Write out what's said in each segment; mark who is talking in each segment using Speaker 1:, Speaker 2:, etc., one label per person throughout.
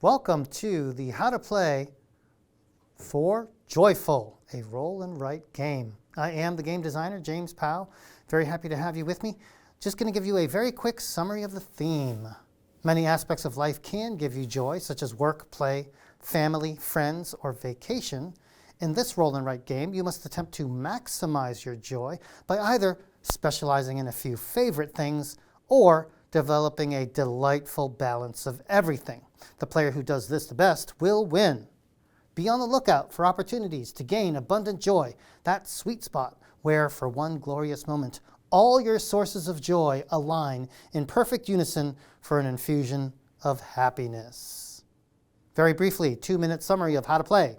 Speaker 1: Welcome to the How to Play for Joyful, a roll and write game. I am the game designer, James Pao. Very happy to have you with me. Just going to give you a very quick summary of the theme. Many aspects of life can give you joy, such as work, play, family, friends, or vacation. In this roll and write game, you must attempt to maximize your joy by either specializing in a few favorite things or developing a delightful balance of everything. The player who does this the best will win. Be on the lookout for opportunities to gain abundant joy, that sweet spot where, for one glorious moment, all your sources of joy align in perfect unison for an infusion of happiness. Very briefly, 2-minute summary of how to play.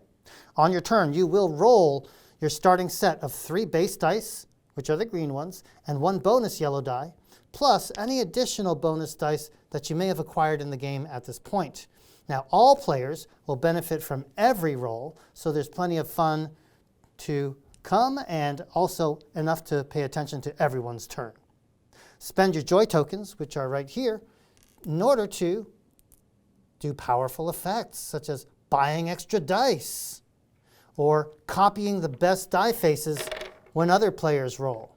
Speaker 1: On your turn, you will roll your starting set of 3 base dice, which are the green ones, and 1 bonus yellow die, plus any additional bonus dice that you may have acquired in the game at this point. Now, all players will benefit from every roll, so there's plenty of fun to come and also enough to pay attention to everyone's turn. Spend your joy tokens, which are right here, in order to do powerful effects, such as buying extra dice or copying the best die faces when other players roll.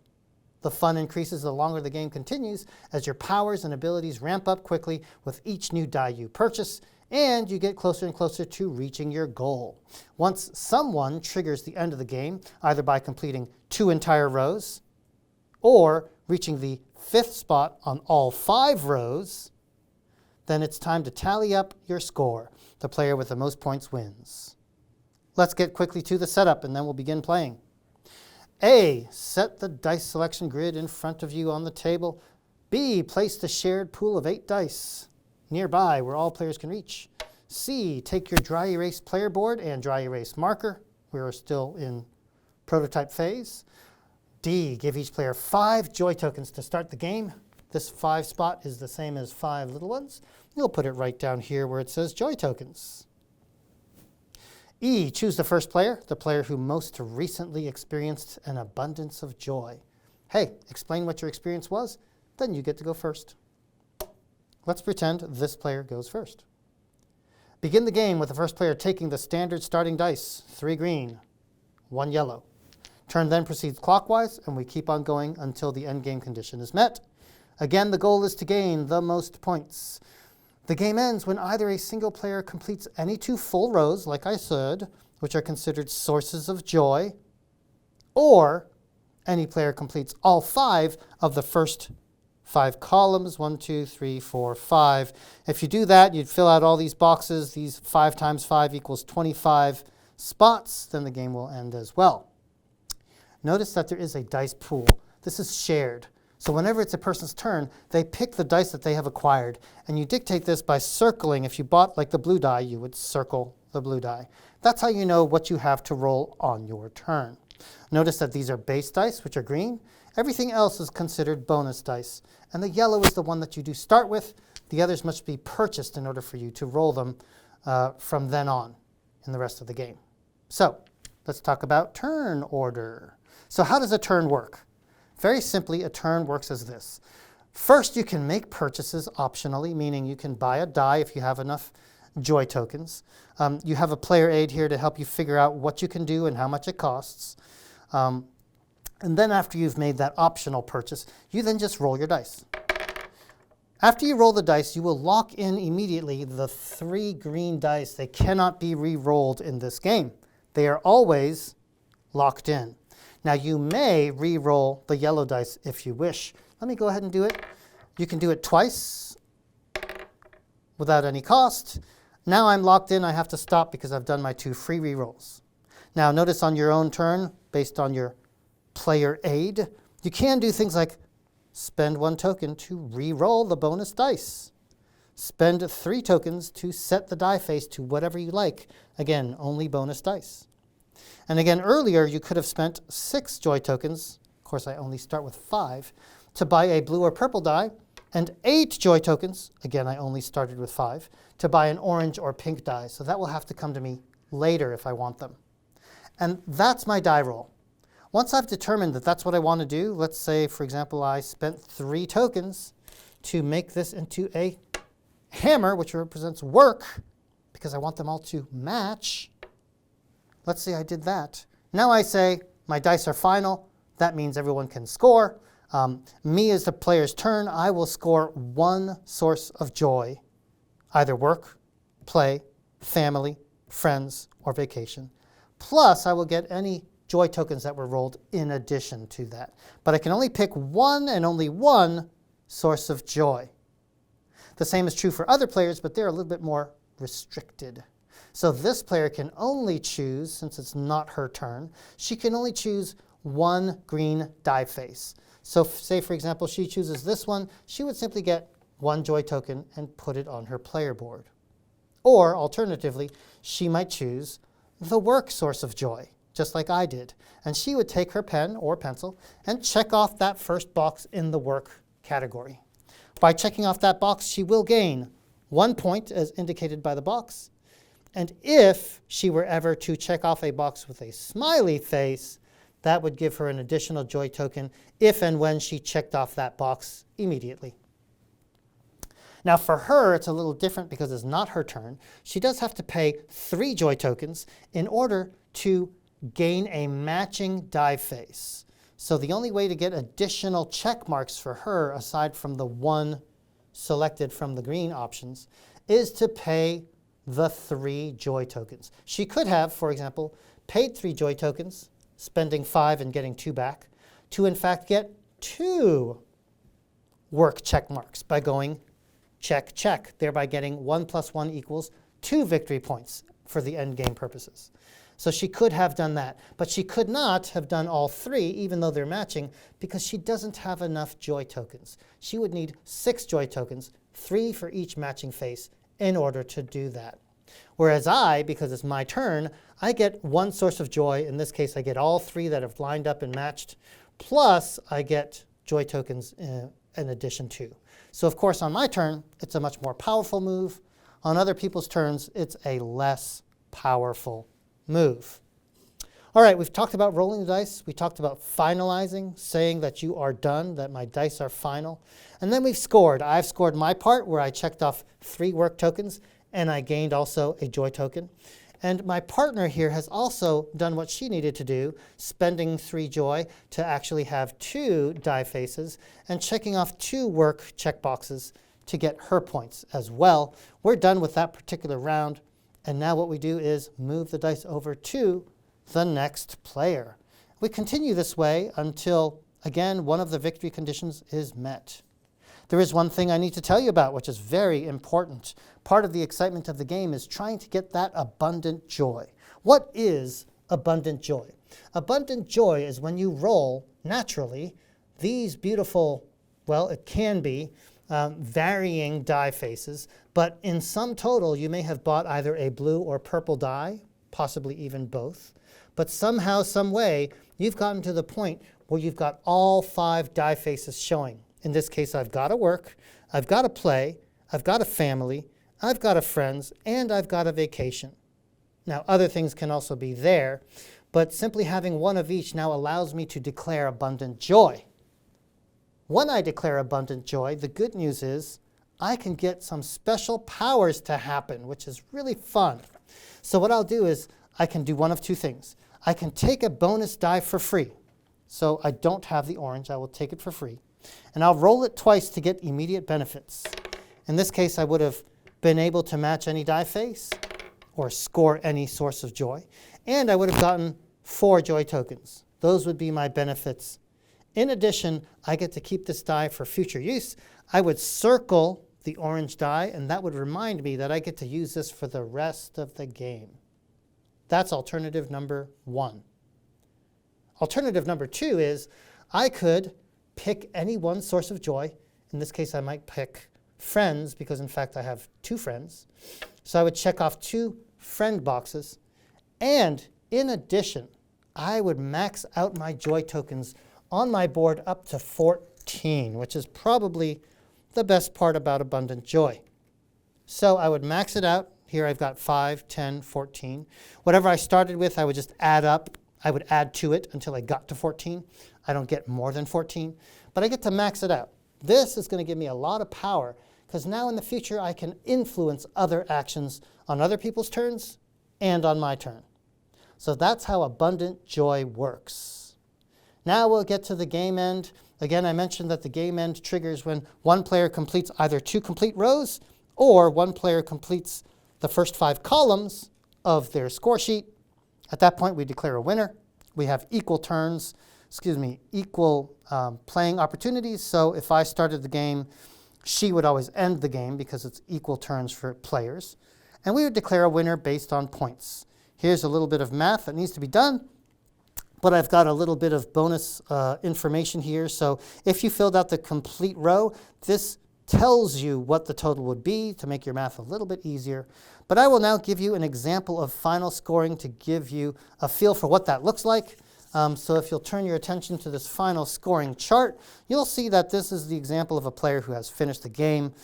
Speaker 1: The fun increases the longer the game continues as your powers and abilities ramp up quickly with each new die you purchase, and you get closer and closer to reaching your goal. Once someone triggers the end of the game, either by completing 2 entire rows or reaching the 5th spot on all 5 rows, then it's time to tally up your score. The player with the most points wins. Let's get quickly to the setup and then we'll begin playing. A, set the dice selection grid in front of you on the table. B, place the shared pool of 8 dice nearby where all players can reach. C, take your dry erase player board and dry erase marker. We are still in prototype phase. D, give each player 5 joy tokens to start the game. This 5 spot is the same as 5 little ones. You'll put it right down here where it says joy tokens. E, choose the first player, the player who most recently experienced an abundance of joy. Hey, explain what your experience was, then you get to go first. Let's pretend this player goes first. Begin the game with the first player taking the standard starting dice, 3 green, 1 yellow. Turn then proceeds clockwise, and we keep on going until the end game condition is met. Again, the goal is to gain the most points. The game ends when either a single player completes any 2 full rows, like I said, which are considered sources of joy, or any player completes all 5 of the first 5 columns, 1, 2, 3, 4, 5. If you do that, you'd fill out all these boxes. These 5 times 5 equals 25 spots. Then the game will end as well. Notice that there is a dice pool. This is shared. So whenever it's a person's turn, they pick the dice that they have acquired. And you dictate this by circling. If you bought like the blue die, you would circle the blue die. That's how you know what you have to roll on your turn. Notice that these are base dice, which are green. Everything else is considered bonus dice. And the yellow is the one that you do start with. The others must be purchased in order for you to roll them from then on in the rest of the game. So let's talk about turn order. So how does a turn work? Very simply, a turn works as this. First, you can make purchases optionally, meaning you can buy a die if you have enough joy tokens. You have a player aid here to help you figure out what you can do and how much it costs. And then after you've made that optional purchase, you then just roll your dice. After you roll the dice, you will lock in immediately the 3 green dice. They cannot be re-rolled in this game. They are always locked in. Now, you may re-roll the yellow dice if you wish. Let me go ahead and do it. You can do it twice without any cost. Now I'm locked in. I have to stop because I've done my 2 free re-rolls. Now, notice on your own turn, based on your player aid, you can do things like spend 1 token to re-roll the bonus dice. Spend 3 tokens to set the die face to whatever you like. Again, only bonus dice. And again, earlier you could have spent 6 joy tokens, of course I only start with 5, to buy a blue or purple die, and 8 joy tokens, again I only started with 5, to buy an orange or pink die. So that will have to come to me later if I want them. And that's my die roll. Once I've determined that that's what I want to do, let's say, for example, I spent 3 tokens to make this into a hammer, which represents work, because I want them all to match. Let's say I did that. Now I say my dice are final. That means everyone can score. Me as the player's turn, I will score one source of joy, either work, play, family, friends, or vacation. Plus, I will get any joy tokens that were rolled in addition to that. But I can only pick one and only one source of joy. The same is true for other players, but they're a little bit more restricted. So this player can only choose, since it's not her turn, she can only choose one green die face. So say, for example, she chooses this one, she would simply get one joy token and put it on her player board. Or, alternatively, she might choose the work source of joy, just like I did. And she would take her pen or pencil and check off that first box in the work category. By checking off that box, she will gain 1 point, as indicated by the box. And if she were ever to check off a box with a smiley face, that would give her an additional joy token if and when she checked off that box immediately. Now for her, it's a little different because it's not her turn. She does have to pay 3 joy tokens in order to gain a matching die face. So the only way to get additional check marks for her, aside from the one selected from the green options, is to pay the 3 joy tokens. She could have, for example, paid 3 joy tokens, spending 5 and getting 2 back, to in fact get 2 work check marks by going check, check, thereby getting 1 + 1 = 2 victory points for the end game purposes. So she could have done that, but she could not have done all 3, even though they're matching, because she doesn't have enough joy tokens. She would need 6 joy tokens, 3 for each matching face, in order to do that. Whereas I, because it's my turn, I get 1 source of joy. In this case, I get all 3 that have lined up and matched, plus I get joy tokens in addition to. So of course, on my turn, it's a much more powerful move. On other people's turns, it's a less powerful move. All right, we've talked about rolling the dice. We talked about finalizing, saying that you are done, that my dice are final. And then we've scored. I've scored my part where I checked off 3 work tokens, and I gained also a joy token. And my partner here has also done what she needed to do, spending 3 joy to actually have 2 die faces and checking off 2 work checkboxes to get her points as well. We're done with that particular round. And now what we do is move the dice over to the next player. We continue this way until, again, one of the victory conditions is met. There is one thing I need to tell you about, which is very important. Part of the excitement of the game is trying to get that abundant joy. What is abundant joy? Abundant joy is when you roll, naturally, these beautiful, well, it can be, varying die faces, but in sum total, you may have bought either a blue or purple die, possibly even both. But somehow, some way, you've gotten to the point where you've got all 5 die faces showing. In this case, I've got a work, I've got a play, I've got a family, I've got a friends, and I've got a vacation. Now, other things can also be there, but simply having one of each now allows me to declare abundant joy. When I declare abundant joy, the good news is I can get some special powers to happen, which is really fun. So what I'll do is I can do one of 2 things. I can take a bonus die for free. So I don't have the orange, I will take it for free. And I'll roll it twice to get immediate benefits. In this case, I would have been able to match any die face or score any source of joy. And I would have gotten 4 joy tokens. Those would be my benefits. In addition, I get to keep this die for future use. I would circle the orange die, and that would remind me that I get to use this for the rest of the game. That's alternative number 1. Alternative number 2 is I could pick any one source of joy. In this case, I might pick friends because, in fact, I have 2 friends. So I would check off 2 friend boxes. And in addition, I would max out my joy tokens on my board up to 14, which is probably the best part about abundant joy. So I would max it out. Here I've got 5, 10, 14. Whatever I started with, I would just add up. I would add to it until I got to 14. I don't get more than 14, but I get to max it out. This is going to give me a lot of power because now in the future I can influence other actions on other people's turns and on my turn. So that's how abundant joy works. Now we'll get to the game end. Again, I mentioned that the game end triggers when one player completes either 2 complete rows or one player completes the first 5 columns of their score sheet. At that point, we declare a winner. We have equal playing opportunities. So if I started the game, she would always end the game because it's equal turns for players. And we would declare a winner based on points. Here's a little bit of math that needs to be done, but I've got a little bit of bonus information here. So if you filled out the complete row, this tells you what the total would be to make your math a little bit easier. But I will now give you an example of final scoring to give you a feel for what that looks like. So if you'll turn your attention to this final scoring chart, you'll see that this is the example of a player who has finished the game.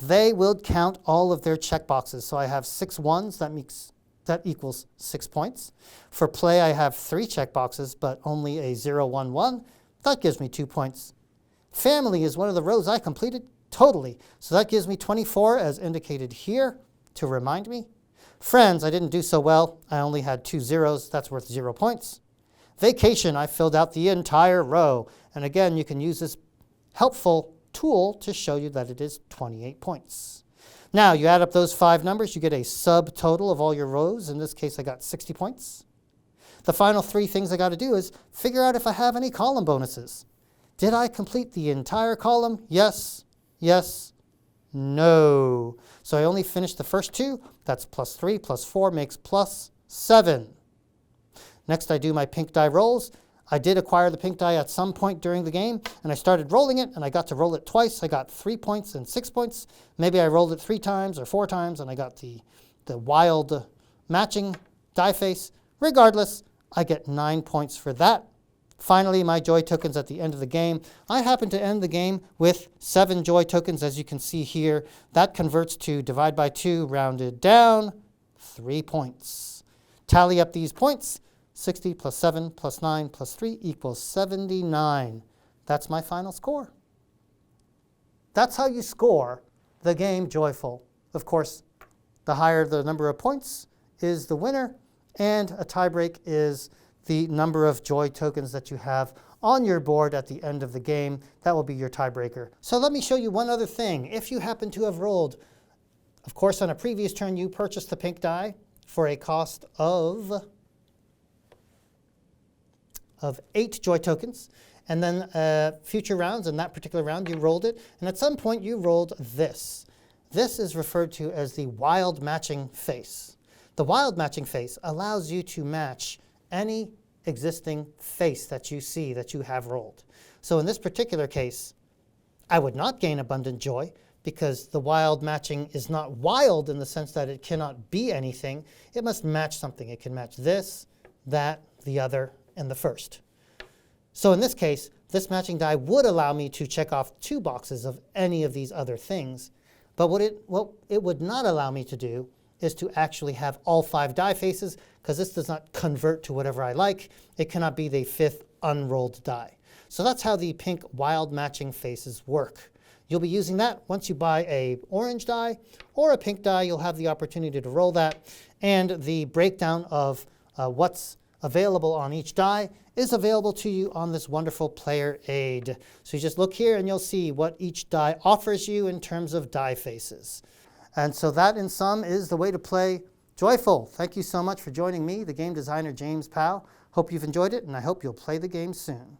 Speaker 1: They will count all of their checkboxes. So I have 6 ones, that equals 6 points. For play, I have 3 checkboxes, but only a 0, 1, 1. That gives me 2 points. Family is one of the rows I completed totally. So that gives me 24 as indicated here to remind me. Friends, I didn't do so well. I only had 2 zeros. That's worth 0 points. Vacation, I filled out the entire row. And again, you can use this helpful tool to show you that it is 28 points. Now, you add up those 5 numbers, you get a subtotal of all your rows. In this case, I got 60 points. The final 3 things I got to do is figure out if I have any column bonuses. Did I complete the entire column? Yes, yes, no. So I only finished the first 2. That's plus 3 plus 4 makes plus 7. Next, I do my pink die rolls. I did acquire the pink die at some point during the game, and I started rolling it, and I got to roll it twice. I got 3 points and 6 points. Maybe I rolled it 3 times or 4 times, and I got the wild matching die face. Regardless, I get 9 points for that. Finally, my joy tokens at the end of the game. I happen to end the game with 7 joy tokens, as you can see here. That converts to divide by 2, rounded down, 3 points. Tally up these points. 60 plus 7 plus 9 plus 3 equals 79. That's my final score. That's how you score the game Joyful. Of course, the higher the number of points is the winner, and a tiebreak is the number of joy tokens that you have on your board at the end of the game. That will be your tiebreaker. So let me show you one other thing. If you happen to have rolled, of course, on a previous turn, you purchased the pink die for a cost of 8 joy tokens, and then future rounds, in that particular round you rolled it, and at some point you rolled this. This is referred to as the wild matching face. The wild matching face allows you to match any existing face that you see that you have rolled. So in this particular case, I would not gain abundant joy because the wild matching is not wild in the sense that it cannot be anything. It must match something. It can match this, that, the other, and the first. So in this case, this matching die would allow me to check off 2 boxes of any of these other things. But what it would not allow me to do is to actually have all 5 die faces, because this does not convert to whatever I like. It cannot be the 5th unrolled die. So that's how the pink wild matching faces work. You'll be using that once you buy a orange die or a pink die. You'll have the opportunity to roll that, and the breakdown of what's available on each die is available to you on this wonderful player aid. So you just look here and you'll see what each die offers you in terms of die faces. And so that in sum is the way to play Joyful. Thank you so much for joining me, the game designer James Pao. Hope you've enjoyed it, and I hope you'll play the game soon.